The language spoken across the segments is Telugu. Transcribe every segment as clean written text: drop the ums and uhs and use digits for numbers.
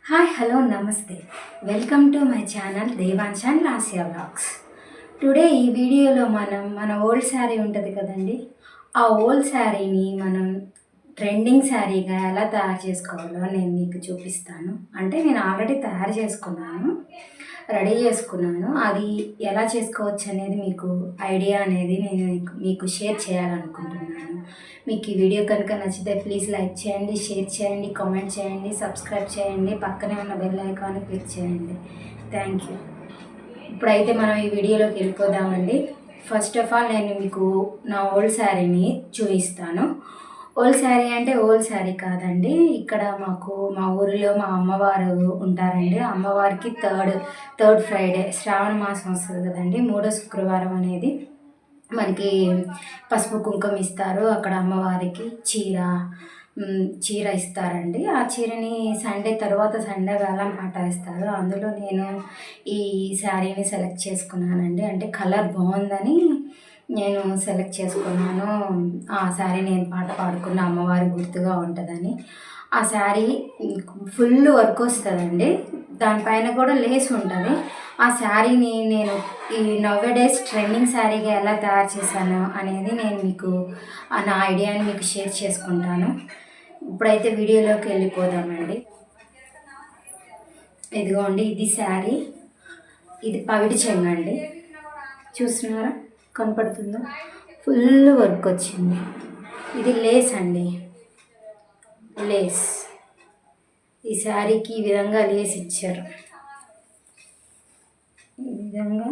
హాయ్ హలో నమస్తే welcome to my channel Devansh and Lasya vlogs. Today ఈ వీడియోలో మన ఓల్డ్ శారీ ఉంటుంది కదండి, ఆ ఓల్డ్ శారీని మనం ట్రెండింగ్ శారీగా ఎలా తయారు చేసుకోవాలో నేను మీకు చూపిస్తాను. అంటే నేను ఆల్రెడీ తయారు చేసుకున్నాను, రెడీ చేసుకున్నాను. అది ఎలా చేసుకోవచ్చు అనేది మీకు ఐడియా అనేది నేను మీకు షేర్ చేయాలనుకుంటున్నాను. మీకు ఈ వీడియో కనుక నచ్చితే ప్లీజ్ లైక్ చేయండి, షేర్ చేయండి, కామెంట్ చేయండి, సబ్స్క్రైబ్ చేయండి, పక్కనే ఉన్న బెల్ ఐకాన్ని క్లిక్ చేయండి. Thank you. ఇప్పుడైతే మనం ఈ వీడియోలోకి వెళ్ళిపోదామండి. ఫస్ట్ ఆఫ్ ఆల్ నేను మీకు నా ఓల్డ్ శారీని చూపిస్తాను. ఓల్డ్ శారీ అంటే ఓల్డ్ శారీ కాదండి, ఇక్కడ మా ఊరిలో మా అమ్మవారు ఉంటారండి. అమ్మవారికి థర్డ్ ఫ్రైడే శ్రావణ మాసం వస్తుంది కదండి, మూడో శుక్రవారం అనేది మనకి పసుపు కుంకుమ ఇస్తారు. అక్కడ అమ్మవారికి చీర ఇస్తారండి. ఆ చీరని సండే వేలం పాట ఇస్తారు. అందులో నేను ఈ శారీని సెలెక్ట్ చేసుకున్నానండి. అంటే కలర్ బాగుందని నేను సెలెక్ట్ చేసుకున్నాను. ఆ శారీ నేను పాట పాడుకున్న అమ్మవారి గుర్తుగా ఉంటుందని. ఆ శారీ ఫుల్ వర్క్ వస్తుందండి, దానిపైన కూడా లేస్ ఉంటుంది. ఆ శారీని నేను ఈ నవ్వేడేస్ ట్రెండింగ్ శారీగా ఎలా తయారు చేశాను అనేది నేను మీకు నా ఐడియాని మీకు షేర్ చేసుకుంటాను. ఇప్పుడైతే వీడియోలోకి వెళ్ళిపోదామండి. ఇదిగోండి, ఇది శారీ, ఇది పవిడి చెంగండి. చూస్తున్నారా, కనపడుతుందో? ఫుల్ వర్క్ వచ్చింది. ఇది లేస్ అండి, లేస్. ఈ శారీకి ఈ విధంగా లేస్ ఇచ్చారు. ఈ విధంగా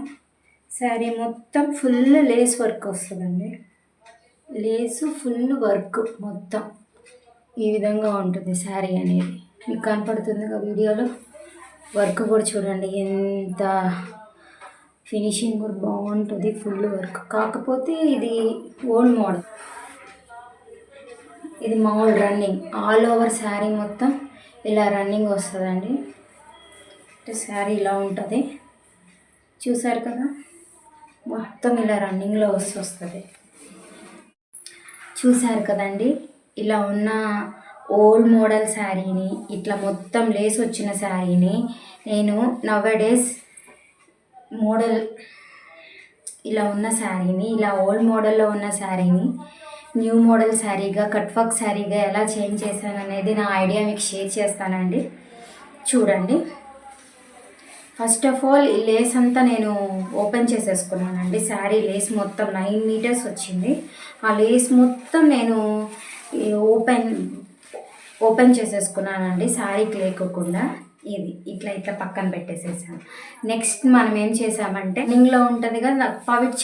శారీ మొత్తం ఫుల్ లేస్ వర్క్ వస్తుందండి. లేసు ఫుల్ వర్క్ మొత్తం ఈ విధంగా ఉంటుంది శారీ అనేది. మీకు కనపడుతుంది కదా వీడియోలో. వర్క్ కూడా చూడండి, ఎంత ఫినిషింగ్ కూడా బాగుంటుంది, ఫుల్ వర్క్. కాకపోతే ఇది ఓల్డ్ మోడల్, ఇది మామూలు రన్నింగ్. ఆల్ ఓవర్ శారీ మొత్తం ఇలా రన్నింగ్ వస్తుందండి. అంటే శారీ ఇలా ఉంటుంది, చూసారు కదా, మొత్తం ఇలా రన్నింగ్లో వస్తుంది. చూసారు కదండి, ఇలా ఉన్న ఓల్డ్ మోడల్ శారీని, ఇట్లా మొత్తం లేస్ వచ్చిన శారీని నేను నవ్వేడేస్ మోడల్ ఇలా ఉన్న శారీని, ఇలా ఓల్డ్ మోడల్లో ఉన్న శారీని న్యూ మోడల్ శారీగా, కట్ వర్క్ శారీగా ఎలా చేంజ్ చేశాను అనేది నా ఐడియా మీకు షేర్ చేస్తానండి. చూడండి. ఫస్ట్ ఆఫ్ ఆల్ ఈ లేస్ అంతా నేను ఓపెన్ చేసేసుకున్నానండి. శారీ లేస్ మొత్తం 9 మీటర్స్ వచ్చింది. ఆ లేస్ మొత్తం నేను ఓపెన్ చేసేసుకున్నానండి, శారీకి లేకోకుండా. ఇది ఇట్లా పక్కన పెట్టేసేసాను. నెక్స్ట్ మనం ఏం చేసామంటే, నింగ్లో ఉంటుంది కదా పవిడి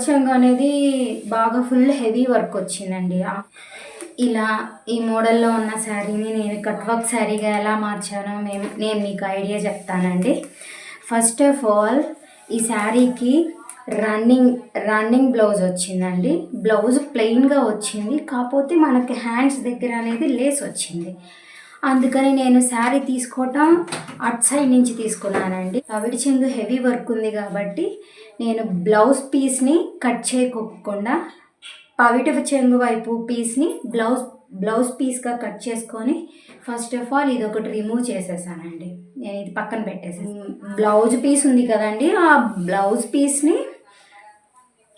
చెంగు అనేది బాగా ఫుల్ హెవీ వర్క్ వచ్చిందండి. ఇలా ఈ మోడల్లో ఉన్న శారీని నేను కట్ వర్క్ శారీగా ఎలా మార్చానో నేను మీకు ఐడియా చెప్తానండి. ఫస్ట్ ఆఫ్ ఆల్ ఈ శారీకి రన్నింగ్ బ్లౌజ్ వచ్చిందండి. బ్లౌజ్ ప్లెయిన్గా వచ్చింది, కాకపోతే మనకి హ్యాండ్స్ దగ్గర అనేది లేస్ వచ్చింది. అందుకని నేను శారీ తీసుకోవటం అట్ సైడ్ నుంచి తీసుకున్నానండి. పవిడి చెంగు హెవీ వర్క్ ఉంది కాబట్టి నేను బ్లౌజ్ పీస్ని కట్ చేయకోకుండా పవిటి చెంగు వైపు పీస్ని బ్లౌజ్ పీస్గా కట్ చేసుకొని ఫస్ట్ ఆఫ్ ఆల్ ఇది ఒకటి రిమూవ్ చేసేసానండి. నేను ఇది పక్కన పెట్టేసాను. బ్లౌజ్ పీస్ ఉంది కదండి, ఆ బ్లౌజ్ పీస్ని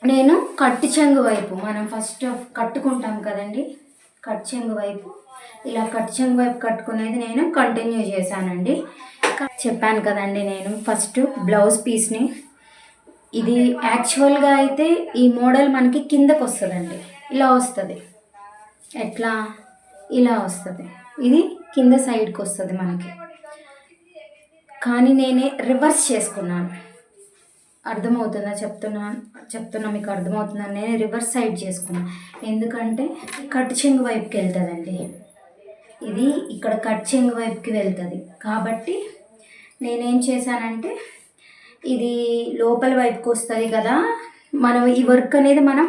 నేను కట్టు చెంగు వైపు, మనం ఫస్ట్ కట్టుకుంటాం కదండి, కట్ చెంగు వైపు, ఇలా కట్ చెంగు వైపు కట్టుకునేది నేను కంటిన్యూ చేశానండి. చెప్పాను కదండి, నేను ఫస్ట్ బ్లౌజ్ పీస్ని, ఇది యాక్చువల్గా అయితే ఈ మోడల్ మనకి కిందకు వస్తుందండి, ఇలా వస్తుంది. ఎట్లా? ఇలా వస్తుంది. ఇది కింద సైడ్కి వస్తుంది మనకి. కానీ నేనే రివర్స్ చేసుకున్నాను. అర్థమవుతుందా? చెప్తున్నా మీకు అర్థమవుతుందా? నేను రివర్స్ సైడ్ చేసుకున్నాను. ఎందుకంటే కట్ చెంగు వైపుకి వెళ్తుందండి, ఇది ఇక్కడ కట్ చెంగు వైపుకి వెళ్తుంది. కాబట్టి నేనేం చేశానంటే, ఇది లోపల వైపుకి వస్తుంది కదా, మనం ఈ వర్క్ అనేది మనం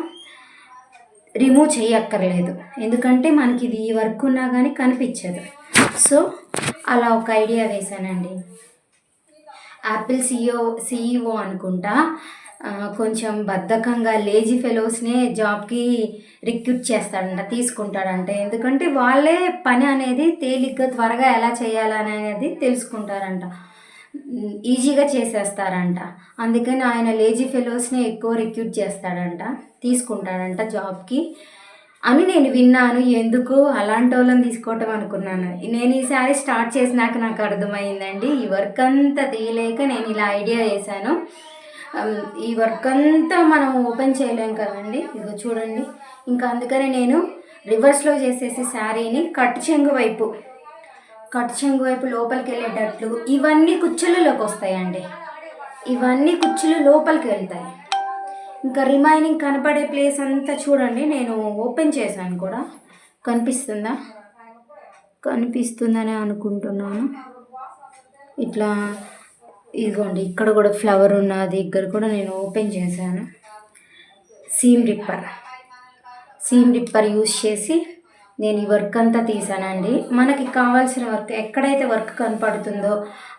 రిమూవ్ చేయక్కర్లేదు, ఎందుకంటే మనకి ఇది ఈ వర్క్ ఉన్నా కానీ కనిపించదు. సో అలా ఒక ఐడియా వేశానండి. యాపిల్ సిఇఓ అనుకుంటా, కొంచెం బద్ధకంగా లేజీ ఫెలోస్నే జాబ్కి రిక్రూట్ చేస్తాడంట, తీసుకుంటాడంట. ఎందుకంటే వాళ్ళే పని అనేది తేలిగ్గా త్వరగా ఎలా చేయాలనేది తెలుసుకుంటారంట, ఈజీగా చేసేస్తారంట. అందుకని ఆయన లేజీ ఫెలోస్ని ఎక్కువ రిక్రూట్ చేస్తాడంట, తీసుకుంటాడంట జాబ్కి అని నేను విన్నాను. ఎందుకు అలాంటి వాళ్ళని తీసుకోవటం అనుకున్నాను. నేను ఈసారి స్టార్ట్ చేసినాక నాకు అర్థమైందండి. ఈ వర్క్ అంతా తీయలేక నేను ఇలా ఐడియా చేశాను. ఈ వర్క్ అంతా మనం ఓపెన్ చేయలేం కదండి, ఇదిగో చూడండి. ఇంకా అందుకని నేను రివర్స్లో చేసేసి శారీని కట్ చెంగు వైపు లోపలికి వెళ్ళేటట్లు ఇవన్నీ కుచ్చులలోకి వస్తాయండి. ఇవన్నీ కుచ్చులు లోపలికి వెళ్తాయి. ఇంకా రిమైనింగ్ కనపడే ప్లేస్ అంతా చూడండి నేను ఓపెన్ చేశాను కూడా. కనిపిస్తుందనే అనుకుంటున్నాను. ఇట్లా ఇదిగోండి, ఇక్కడ కూడా ఫ్లవర్ ఉన్నది, ఇక్కడ కూడా నేను ఓపెన్ చేశాను. సీమ్ రిప్పర్ యూజ్ చేసి నేను ఈ వర్క్ అంతా తీసానండి. మనకి కావాల్సిన వర్క్ ఎక్కడైతే వర్క్ కనపడుతుందో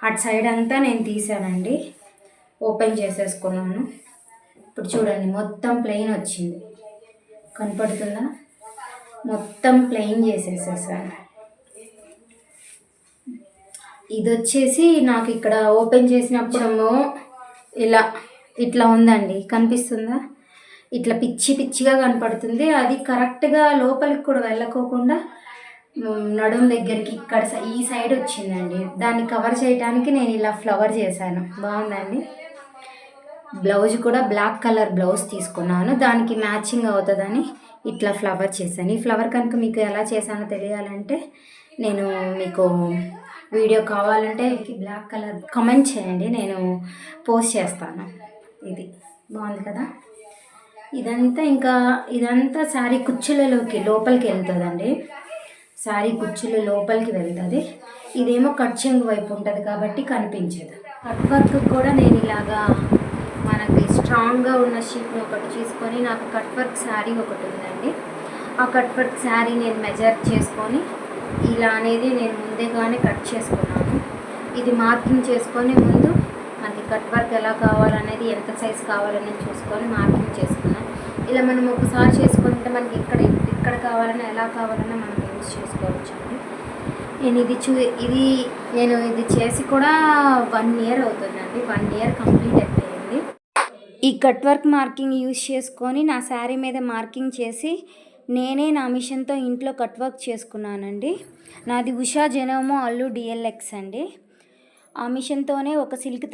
అటు సైడ్ అంతా నేను తీసానండి, ఓపెన్ చేసేసుకున్నాను. ఇప్పుడు చూడండి మొత్తం ప్లెయిన్ వచ్చింది, కనపడుతుందా? మొత్తం ప్లెయిన్ చేసేసేసాను. ఇది వచ్చేసి నాకు ఇక్కడ ఓపెన్ చేసినప్పుడేమో ఇట్లా ఉందండి, కనిపిస్తుందా? ఇట్లా పిచ్చిగా కనపడుతుంది. అది కరెక్ట్గా లోపలికి కూడా వెళ్ళకోకుండా నడుం దగ్గరికి ఇక్కడ ఈ సైడ్ వచ్చిందండి. దాన్ని కవర్ చేయడానికి నేను ఇలా ఫ్లవర్ చేశాను. బాగుందండి. బ్లౌజ్ కూడా బ్లాక్ కలర్ బ్లౌజ్ తీసుకున్నాను, దానికి మ్యాచింగ్ అవుతుందని ఇట్లా ఫ్లవర్ చేశాను. ఈ ఫ్లవర్ కనుక మీకు ఎలా చేశానో తెలియాలంటే నేను మీకు వీడియో కావాలంటే బ్లాక్ కలర్ కమెంట్ చేయండి, నేను పోస్ట్ చేస్తాను. ఇది బాగుంది కదా. ఇదంతా శారీ కుచ్చులలోకి లోపలికి వెళ్తుందండి. శారీ కుచ్చులు లోపలికి వెళ్తుంది. ఇదేమో కట్ చెంగు వైపు ఉంటుంది కాబట్టి కనిపించదు. కట్ వర్క్ కూడా నేను ఇలాగా మనకి స్ట్రాంగ్గా ఉన్న షీట్ని ఒకటి తీసుకొని, నాకు కట్ వర్క్ శారీ ఒకటి ఉందండి. ఆ కట్ వర్క్ శారీ నేను మెజర్ చేసుకొని ఇలా అనేది నేను ముందేగానే కట్ చేసుకున్నాను. ఇది మార్కింగ్ చేసుకొని ముందు మనకి కట్ వర్క్ ఎలా కావాలనేది, ఎంత సైజ్ కావాలనేది చూసుకొని మార్కింగ్ చేసుకున్నాను. ఇలా మనం ఒకసారి చేసుకుంటే మనకి ఇక్కడ కావాలన్నా ఎలా కావాలన్నా మనం యూజ్ చేసుకోవచ్చు అండి. నేను ఇది చేసి కూడా 1 ఇయర్ అవుతుందండి. 1 ఇయర్ కంప్లీట్ అయిపోయింది. ఈ కట్ వర్క్ మార్కింగ్ యూజ్ చేసుకొని నా శారీ మీద మార్కింగ్ చేసి నేనే నా మిషన్తో ఇంట్లో కట్ వర్క్ చేసుకున్నానండి. నాది ఉషా జెనోమో అల్లు డిఎల్ఎక్స్ అండి. ఆ మిషన్తోనే ఒక సిల్క్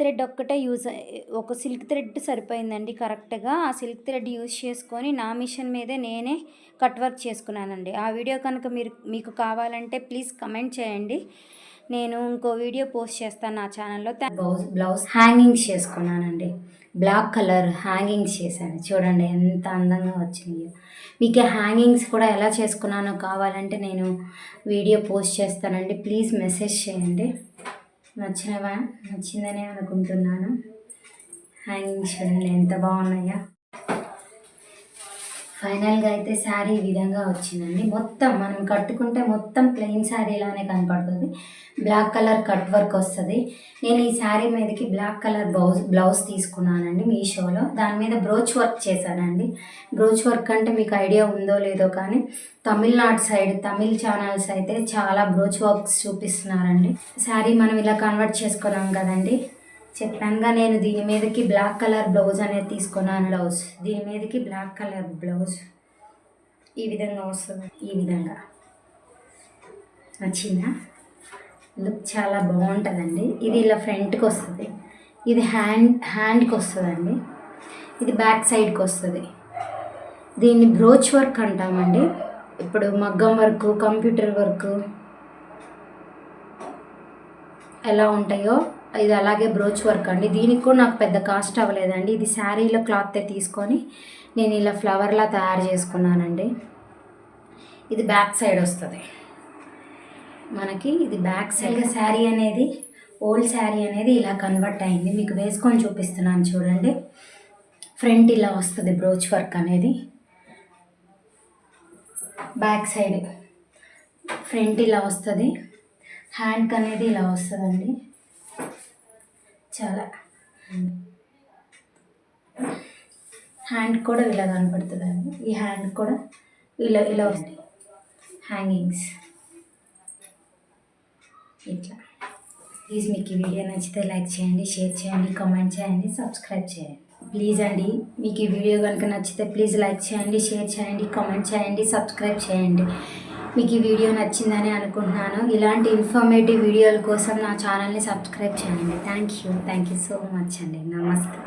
థ్రెడ్ సరిపోయిందండి కరెక్ట్గా. ఆ సిల్క్ థ్రెడ్ యూజ్ చేసుకొని నా మిషన్ మీదే నేనే కట్ వర్క్ చేసుకున్నానండి. ఆ వీడియో కనుక మీకు కావాలంటే ప్లీజ్ కమెంట్ చేయండి, నేను ఇంకో వీడియో పోస్ట్ చేస్తాను నా ఛానల్లో. బ్లౌజ్ హ్యాంగింగ్స్ చేసుకున్నానండి, బ్లాక్ కలర్ హ్యాంగింగ్స్ చేశాను. చూడండి ఎంత అందంగా వచ్చినాయో. మీకు హ్యాంగింగ్స్ కూడా ఎలా చేసుకున్నానో కావాలంటే నేను వీడియో పోస్ట్ చేస్తానండి, ప్లీజ్ మెసేజ్ చేయండి. నచ్చిందనే అనుకుంటున్నాను. హ్యాంగింగ్స్ చూడండి ఎంత బాగున్నాయో. ఫైనల్గా అయితే శారీ ఈ విధంగా వచ్చిందండి. మొత్తం మనం కట్టుకుంటే మొత్తం ప్లెయిన్ శారీ లానే కనపడుతుంది. బ్లాక్ కలర్ కట్ వర్క్ వస్తుంది. నేను ఈ శారీ మీదకి బ్లాక్ కలర్ బ్లౌజ్ తీసుకున్నానండి మీషోలో. దాని మీద బ్రోచ్ వర్క్ చేశానండి. బ్రోచ్ వర్క్ అంటే మీకు ఐడియా ఉందో లేదో కానీ తమిళనాడు సైడ్ తమిళ్ ఛానల్స్ అయితే చాలా బ్రోచ్ వర్క్స్ చూపిస్తున్నారండి. శారీ మనం ఇలా కన్వర్ట్ చేసుకున్నాం కదండి, చెప్పానుగా నేను దీని మీదకి బ్లాక్ కలర్ బ్లౌజ్ అనేది తీసుకున్నాను. దీని మీదకి బ్లాక్ కలర్ బ్లౌజ్ ఈ విధంగా వస్తుంది. ఈ విధంగా నచ్చిందా? లుక్ చాలా బాగుంటుందండి. ఇది ఇలా ఫ్రంట్కి వస్తుంది, ఇది హ్యాండ్కి వస్తుందండి, ఇది బ్యాక్ సైడ్కి వస్తుంది. దీన్ని బ్రోచ్ వర్క్ అంటామండి. ఇప్పుడు మగ్గం వర్క్, కంప్యూటర్ వర్క్ ఎలా ఉంటాయో ఇది అలాగే బ్రోచ్ వర్క్ అండి. దీనికి కూడా నాకు పెద్ద కాస్ట్ అవ్వలేదండి. ఇది శారీలో క్లాత్ తీసుకొని నేను ఇలా ఫ్లవర్లా తయారు చేసుకున్నానండి. ఇది బ్యాక్ సైడ్ వస్తుంది మనకి, ఇది బ్యాక్ సైడ్. శారీ అనేది ఓల్డ్ శారీ అనేది ఇలా కన్వర్ట్ అయింది. మీకు వేసుకొని చూపిస్తున్నాను చూడండి. ఫ్రంట్ ఇలా వస్తుంది బ్రోచ్ వర్క్ అనేది, బ్యాక్ సైడ్ ఫ్రంట్ ఇలా వస్తుంది, హ్యాండ్కి అనేది ఇలా వస్తుందండి. చాలా హ్యాండ్ కూడా ఇలా కనపడుతుందండి. ఈ హ్యాండ్ కూడా ఇలా ఇలా ఉంది హ్యాంగింగ్స్ ఇట్లా. ప్లీజ్ మీకు ఈ వీడియో నచ్చితే లైక్ చేయండి, షేర్ చేయండి, కామెంట్ చేయండి, సబ్స్క్రైబ్ చేయండి. ప్లీజ్ అండి, మీకు ఈ వీడియో కనుక నచ్చితే ప్లీజ్ లైక్ చేయండి, షేర్ చేయండి, కామెంట్ చేయండి, సబ్స్క్రైబ్ చేయండి. మీకు ఈ వీడియో నచ్చిందని అనుకుంటున్నాను. ఇలాంటి ఇన్ఫర్మేటివ్ వీడియోల కోసం నా ఛానల్ని సబ్స్క్రైబ్ చేయండి. థ్యాంక్ యూ సో మచ్ అండి. నమస్తే.